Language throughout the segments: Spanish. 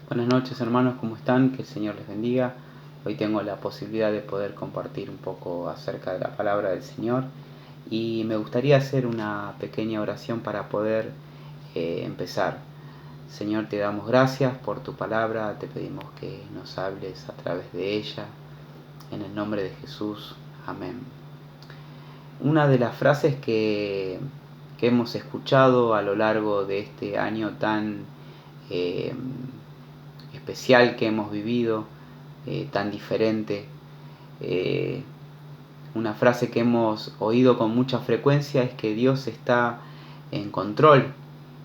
Buenas noches hermanos, ¿cómo están? Que el Señor les bendiga. Hoy tengo la posibilidad de poder compartir un poco acerca de la palabra del Señor y me gustaría hacer una pequeña oración para poder empezar. Señor, te damos gracias por tu palabra, te pedimos que nos hables a través de ella. En el nombre de Jesús, amén. Una de las frases que hemos escuchado a lo largo de este año tan eh, especial que hemos vivido, tan diferente. Una frase que hemos oído con mucha frecuencia es que Dios está en control.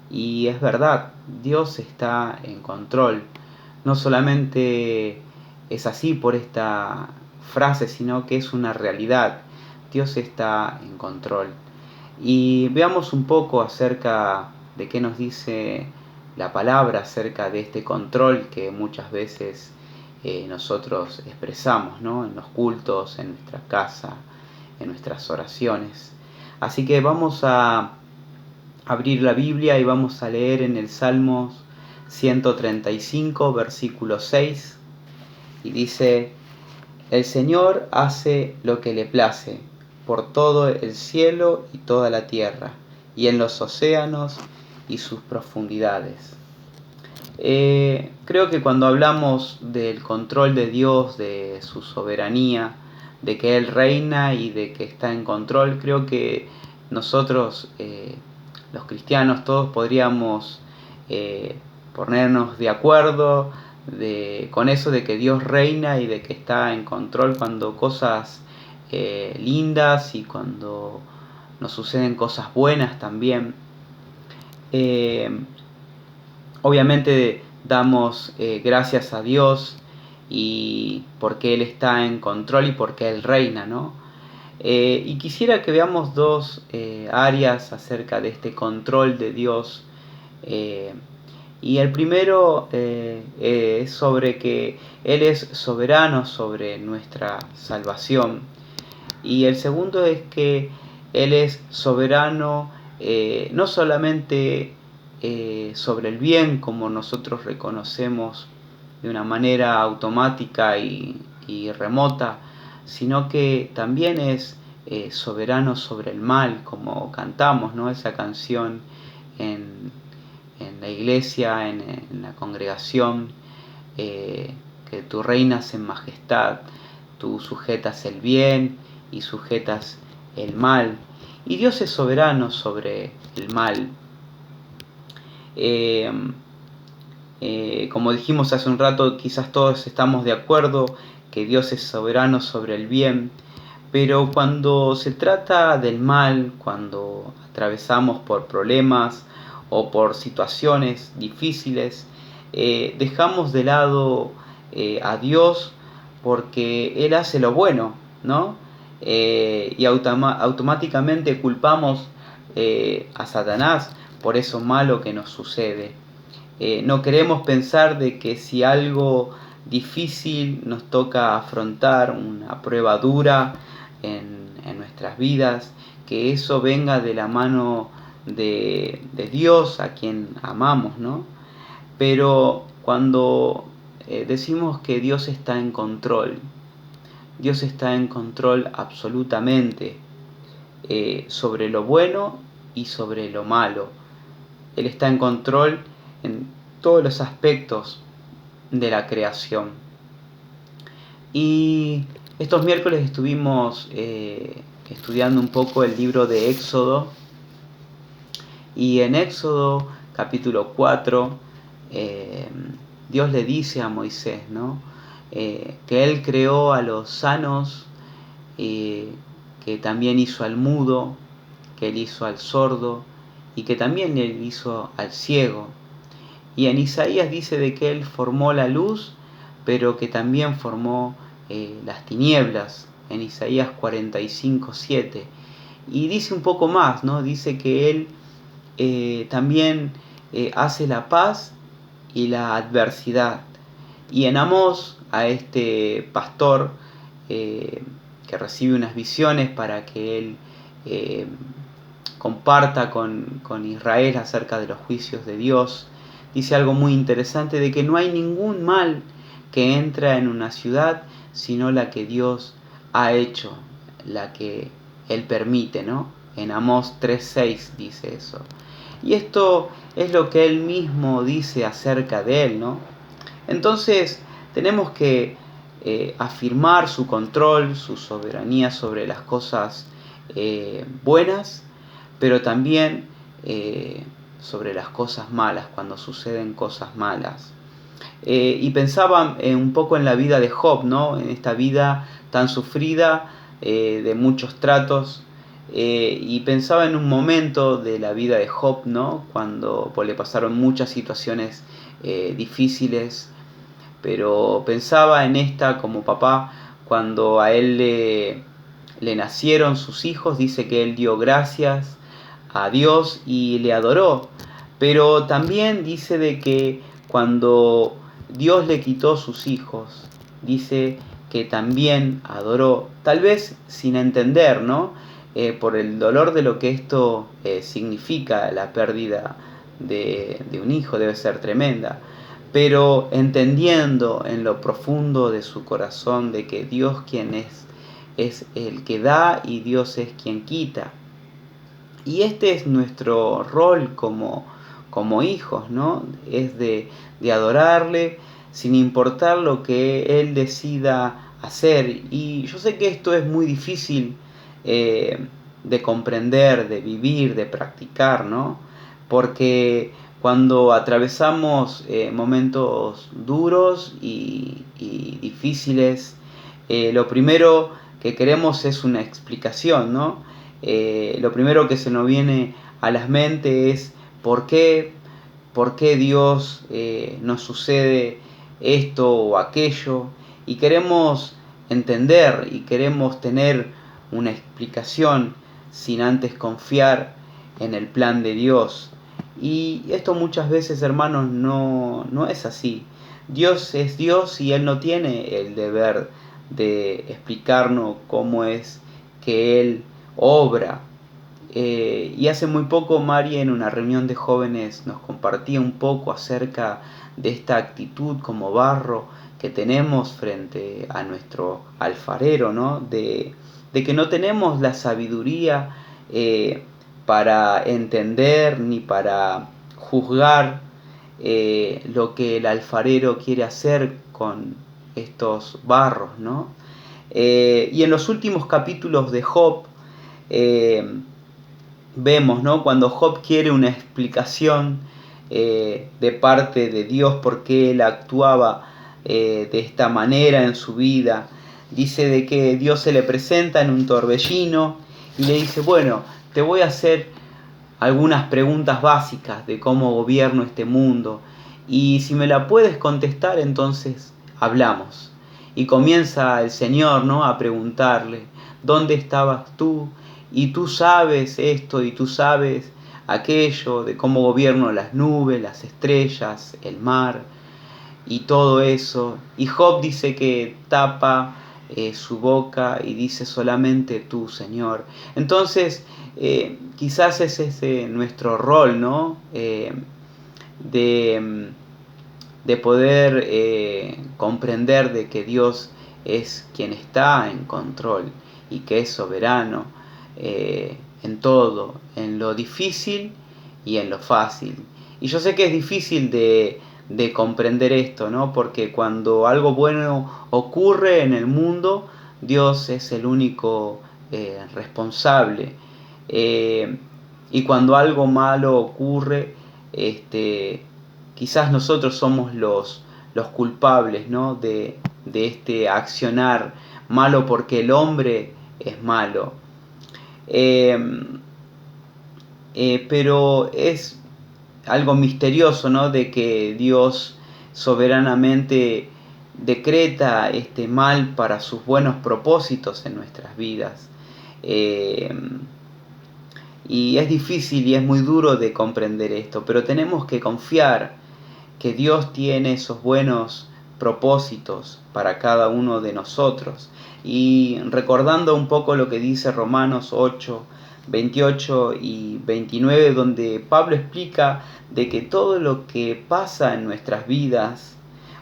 Y es verdad, Dios está en control. No solamente es así por esta frase, sino que es una realidad. Dios está en control. Y veamos un poco acerca de qué nos dice la palabra acerca de este control que muchas veces nosotros expresamos, ¿no? En los cultos, en nuestra casa, en nuestras oraciones. Así que vamos a abrir la Biblia y vamos a leer en el Salmos 135, versículo 6, y dice: El Señor hace lo que le place por todo el cielo y toda la tierra, y en los océanos y sus profundidades. Creo que cuando hablamos del control de Dios, de su soberanía, de que Él reina y de que está en control, creo que nosotros, los cristianos, todos podríamos ponernos de acuerdo con eso de que Dios reina y de que está en control cuando cosas lindas y cuando nos suceden cosas buenas también. Obviamente damos gracias a Dios y porque Él está en control y porque Él reina, ¿no? Y quisiera que veamos dos áreas acerca de este control de Dios. Y el primero es sobre que Él es soberano sobre nuestra salvación. Y el segundo es que Él es soberano no solamente sobre el bien, como nosotros reconocemos de una manera automática y remota, sino que también es soberano sobre el mal, como cantamos, ¿no? Esa canción en la iglesia, en la congregación, que tú reinas en majestad, tú sujetas el bien y sujetas el mal. Y Dios es soberano sobre el mal. Como dijimos hace un rato, quizás todos estamos de acuerdo que Dios es soberano sobre el bien, pero cuando se trata del mal, cuando atravesamos por problemas o por situaciones difíciles, dejamos de lado a Dios porque Él hace lo bueno, ¿no? Y automáticamente culpamos a Satanás por eso malo que nos sucede. No queremos pensar de que si algo difícil nos toca afrontar, una prueba dura en nuestras vidas, que eso venga de la mano de Dios a quien amamos, ¿no? Pero cuando decimos que Dios está en control, Dios está en control absolutamente sobre lo bueno y sobre lo malo. Él está en control en todos los aspectos de la creación. Y estos miércoles estuvimos estudiando un poco el libro de Éxodo. Y en Éxodo capítulo 4, Dios le dice a Moisés, ¿no? Que Él creó a los sanos, que también hizo al mudo, que Él hizo al sordo y que también Él hizo al ciego. Y en Isaías dice de que Él formó la luz, pero que también formó las tinieblas, en Isaías 45:7. Y dice un poco más, ¿no? Dice que Él también hace la paz y la adversidad. Y en Amós, a este pastor que recibe unas visiones para que él comparta con Israel acerca de los juicios de Dios, dice algo muy interesante de que no hay ningún mal que entra en una ciudad, sino la que Dios ha hecho, la que Él permite, ¿no? En Amós 3:6 dice eso. Y esto es lo que Él mismo dice acerca de Él, ¿no? Entonces tenemos que afirmar su control, su soberanía sobre las cosas buenas, pero también sobre las cosas malas, cuando suceden cosas malas. Y pensaba un poco en la vida de Job, ¿no? En esta vida tan sufrida, de muchos tratos, y pensaba en un momento de la vida de Job, ¿no? Cuando le pasaron muchas situaciones difíciles, pero pensaba en esta como papá, cuando a él le nacieron sus hijos, dice que él dio gracias a Dios y le adoró, pero también dice de que cuando Dios le quitó sus hijos, dice que también adoró, tal vez sin entender, ¿no? Por el dolor de lo que esto significa, la pérdida de un hijo debe ser tremenda, pero entendiendo en lo profundo de su corazón de que Dios quien es el que da y Dios es quien quita. Y este es nuestro rol como hijos, ¿no? Es de adorarle sin importar lo que Él decida hacer. Y yo sé que esto es muy difícil de comprender, de vivir, de practicar, ¿no? Porque cuando atravesamos momentos duros y difíciles, lo primero que queremos es una explicación, ¿no? Lo primero que se nos viene a la mente es ¿por qué Dios nos sucede esto o aquello? Y queremos entender y queremos tener una explicación sin antes confiar en el plan de Dios. Y esto muchas veces, hermanos, no es así. Dios es Dios y Él no tiene el deber de explicarnos cómo es que Él obra. Y hace muy poco Mari en una reunión de jóvenes nos compartía un poco acerca de esta actitud como barro que tenemos frente a nuestro alfarero, ¿no? De que no tenemos la sabiduría para entender ni para juzgar lo que el alfarero quiere hacer con estos barros, ¿no? Y en los últimos capítulos de Job vemos, ¿no? Cuando Job quiere una explicación de parte de Dios por qué él actuaba de esta manera en su vida, dice de que Dios se le presenta en un torbellino y le dice, bueno, te voy a hacer algunas preguntas básicas de cómo gobierno este mundo y si me la puedes contestar entonces hablamos. Y comienza el Señor, ¿no? A preguntarle, ¿dónde estabas tú? Y tú sabes esto y tú sabes aquello de cómo gobierno las nubes, las estrellas, el mar y todo eso. Y Job dice que tapa su boca y dice solamente tú, Señor. Entonces, quizás ese es nuestro rol, ¿no? De poder comprender de que Dios es quien está en control y que es soberano en todo, en lo difícil y en lo fácil. Y yo sé que es difícil de comprender esto, ¿no? Porque cuando algo bueno ocurre en el mundo, Dios es el único responsable. Y cuando algo malo ocurre, quizás nosotros somos los culpables, ¿no? de este accionar malo porque el hombre es malo. Pero es algo misterioso, ¿no? De que Dios soberanamente decreta este mal para sus buenos propósitos en nuestras vidas. Y es difícil y es muy duro de comprender esto, pero tenemos que confiar que Dios tiene esos buenos propósitos para cada uno de nosotros. Y recordando un poco lo que dice Romanos 8, 28 y 29, donde Pablo explica de que todo lo que pasa en nuestras vidas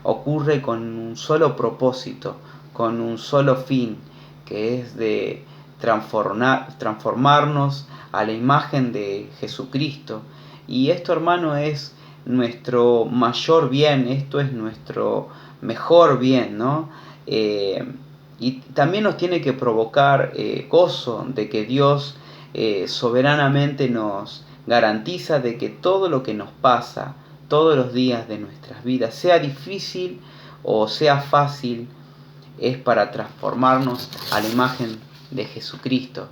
ocurre con un solo propósito, con un solo fin, que es de transformarnos a la imagen de Jesucristo. Y esto, hermano, es nuestro mayor bien, esto es nuestro mejor bien, ¿no? Y también nos tiene que provocar gozo de que Dios soberanamente nos garantiza de que todo lo que nos pasa todos los días de nuestras vidas, sea difícil o sea fácil, es para transformarnos a la imagen de Jesucristo.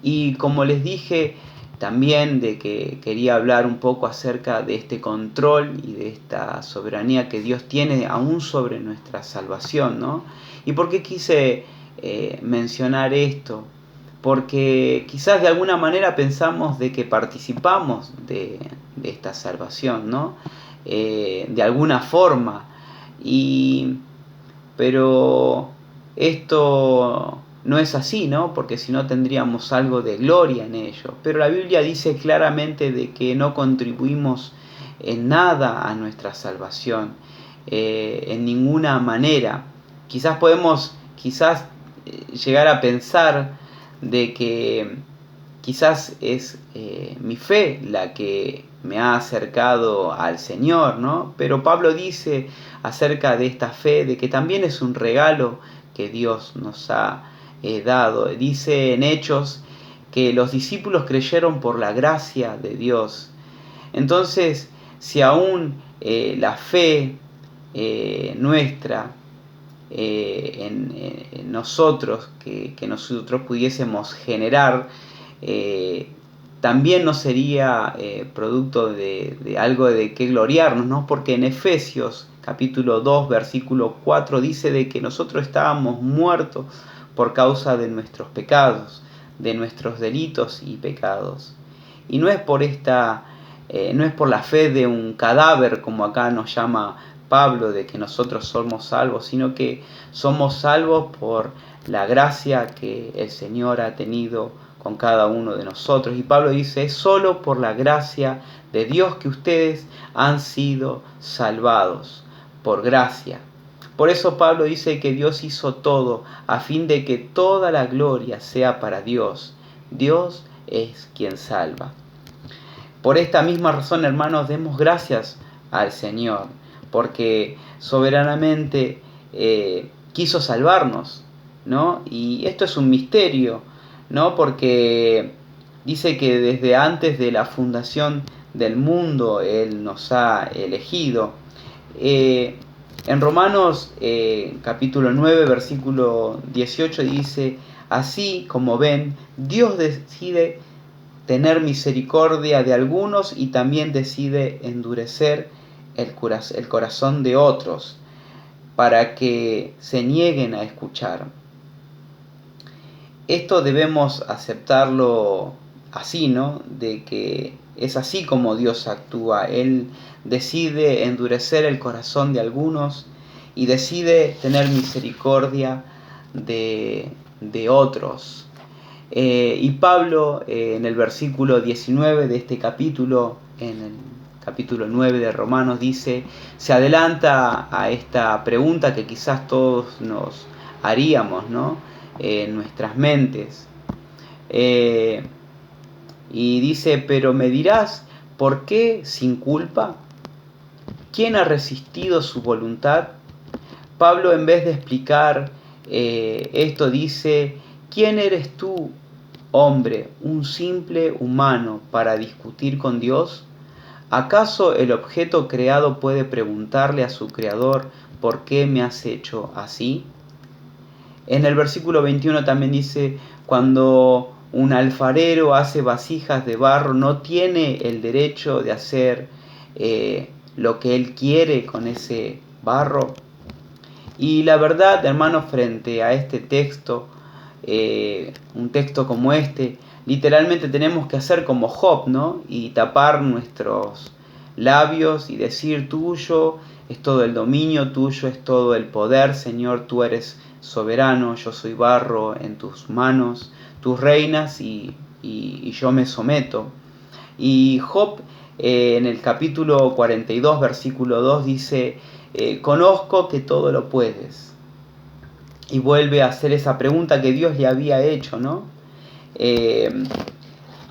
Y como les dije también de que quería hablar un poco acerca de este control y de esta soberanía que Dios tiene aún sobre nuestra salvación, ¿no? ¿Y por qué quise mencionar esto? Porque quizás de alguna manera pensamos de que participamos de esta salvación, ¿no? De alguna forma. Pero esto no es así, ¿no? Porque si no tendríamos algo de gloria en ello. Pero la Biblia dice claramente de que no contribuimos en nada a nuestra salvación, en ninguna manera. Quizás podemos llegar a pensar de que quizás es mi fe la que me ha acercado al Señor, ¿no? Pero Pablo dice acerca de esta fe de que también es un regalo que Dios nos ha dado. Dice en Hechos que los discípulos creyeron por la gracia de Dios. Entonces, si aún la fe nuestra en nosotros, que nosotros pudiésemos generar, también no sería producto de algo de que gloriarnos, ¿no? Porque en Efesios capítulo 2, versículo 4 dice de que nosotros estábamos muertos por causa de nuestros pecados, de nuestros delitos y pecados. Y no es por no es por la fe de un cadáver, como acá nos llama Pablo, de que nosotros somos salvos, sino que somos salvos por la gracia que el Señor ha tenido con cada uno de nosotros. Y Pablo dice, es solo por la gracia de Dios que ustedes han sido salvados, por gracia. Por eso Pablo dice que Dios hizo todo a fin de que toda la gloria sea para Dios. Dios es quien salva. Por esta misma razón, hermanos, demos gracias al Señor, porque soberanamente quiso salvarnos, ¿no? Y esto es un misterio, ¿no? Porque dice que desde antes de la fundación del mundo Él nos ha elegido. En Romanos capítulo 9, versículo 18 dice, así como ven, Dios decide tener misericordia de algunos y también decide endurecer el corazón de otros para que se nieguen a escuchar. Esto debemos aceptarlo así, ¿no? De que es así como Dios actúa. Él decide endurecer el corazón de algunos y decide tener misericordia de otros. Y Pablo en el versículo 19 de este capítulo, en el capítulo 9 de Romanos, dice, se adelanta a esta pregunta que quizás todos nos haríamos, ¿no? En nuestras mentes. Y dice, pero me dirás, ¿por qué sin culpa? ¿Quién ha resistido su voluntad? Pablo, en vez de explicar esto, dice, ¿quién eres tú, hombre, un simple humano, para discutir con Dios? ¿Acaso el objeto creado puede preguntarle a su creador, ¿por qué me has hecho así? En el versículo 21 también dice, cuando un alfarero hace vasijas de barro, no tiene el derecho de hacer lo que él quiere con ese barro. Y la verdad, hermanos, frente a este texto, un texto como este, literalmente tenemos que hacer como Job, ¿no? Y tapar nuestros labios y decir, tuyo es todo el dominio, tuyo es todo el poder, Señor, tú eres soberano, yo soy barro en tus manos, tú reinas y y yo me someto. Y Job en el capítulo 42, versículo 2 dice, conozco que todo lo puedes. Y vuelve a hacer esa pregunta que Dios le había hecho, ¿no?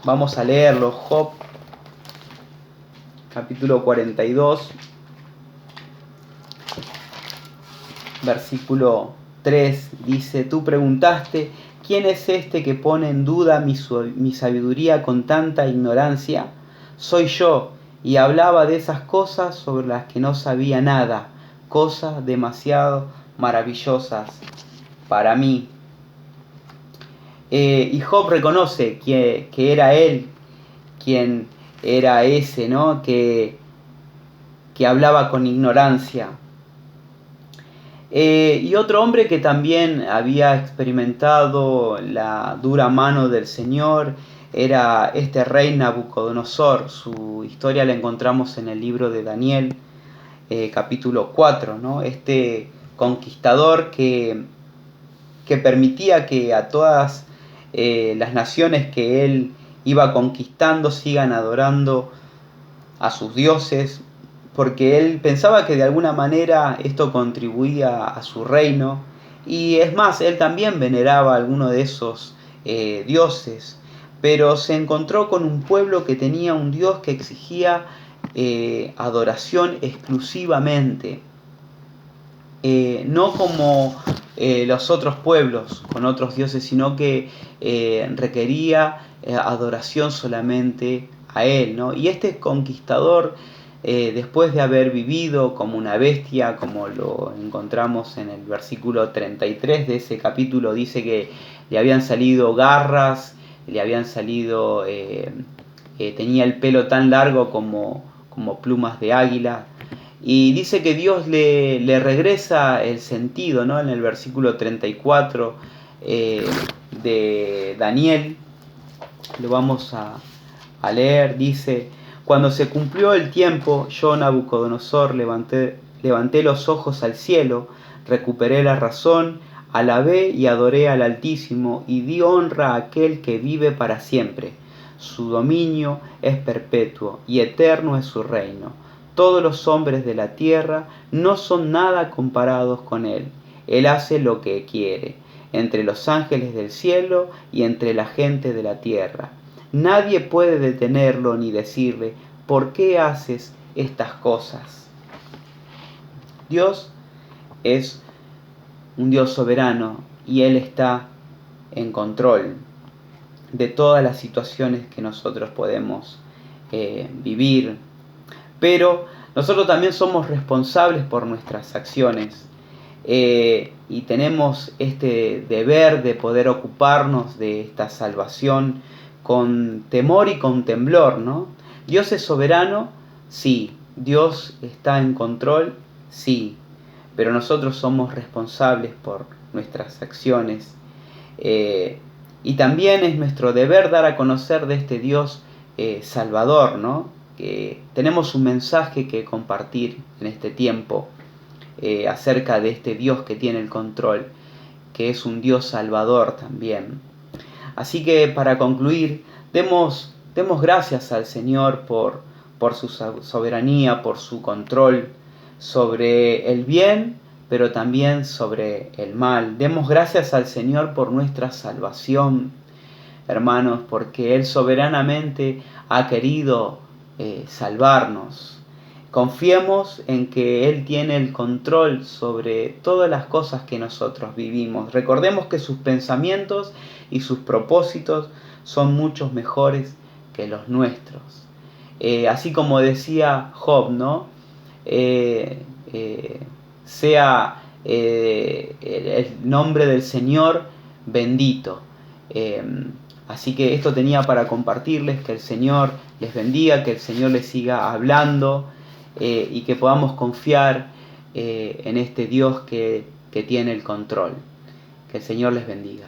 Vamos a leerlo, Job, capítulo 42, versículo 3, dice, tú preguntaste, ¿quién es este que pone en duda mi sabiduría con tanta ignorancia? Soy yo, y hablaba de esas cosas sobre las que no sabía nada, cosas demasiado maravillosas para mí. Y Job reconoce que era él quien era ese, ¿no? que hablaba con ignorancia. Y otro hombre que también había experimentado la dura mano del Señor era este rey Nabucodonosor. Su historia la encontramos en el libro de Daniel, capítulo 4, ¿no? Este conquistador que permitía que a todas las naciones que él iba conquistando sigan adorando a sus dioses, porque él pensaba que de alguna manera esto contribuía a su reino, y es más, él también veneraba a alguno de esos dioses, pero se encontró con un pueblo que tenía un dios que exigía adoración exclusivamente, no como los otros pueblos con otros dioses, sino que requería adoración solamente a él, ¿no? Y este conquistador, después de haber vivido como una bestia, como lo encontramos en el versículo 33 de ese capítulo, dice que le habían salido garras, le habían salido, tenía el pelo tan largo como plumas de águila. Y dice que Dios le regresa el sentido, ¿no? En el versículo 34 de Daniel, lo vamos a leer, dice, cuando se cumplió el tiempo, yo, Nabucodonosor, levanté los ojos al cielo, recuperé la razón, alabé y adoré al Altísimo y di honra a aquel que vive para siempre. Su dominio es perpetuo y eterno es su reino. Todos los hombres de la tierra no son nada comparados con él. Él hace lo que quiere, entre los ángeles del cielo y entre la gente de la tierra. Nadie puede detenerlo ni decirle, ¿por qué haces estas cosas? Dios es un Dios soberano y Él está en control de todas las situaciones que nosotros podemos vivir. Pero nosotros también somos responsables por nuestras acciones y tenemos este deber de poder ocuparnos de esta salvación con temor y con temblor, ¿no? Dios es soberano, sí. Dios está en control, sí. Pero nosotros somos responsables por nuestras acciones. Y también es nuestro deber dar a conocer de este Dios salvador, ¿no? Que tenemos un mensaje que compartir en este tiempo acerca de este Dios que tiene el control, que es un Dios salvador también. Así que para concluir, demos gracias al Señor por su soberanía, por su control sobre el bien, pero también sobre el mal. Demos gracias al Señor por nuestra salvación, hermanos, porque Él soberanamente ha querido salvarnos. Confiemos en que Él tiene el control sobre todas las cosas que nosotros vivimos. Recordemos que sus pensamientos y sus propósitos son muchos mejores que los nuestros. Así como decía Job, ¿no? Sea el nombre del Señor bendito. Así que esto tenía para compartirles, que el Señor les bendiga, que el Señor les siga hablando y que podamos confiar en este Dios que tiene el control. Que el Señor les bendiga.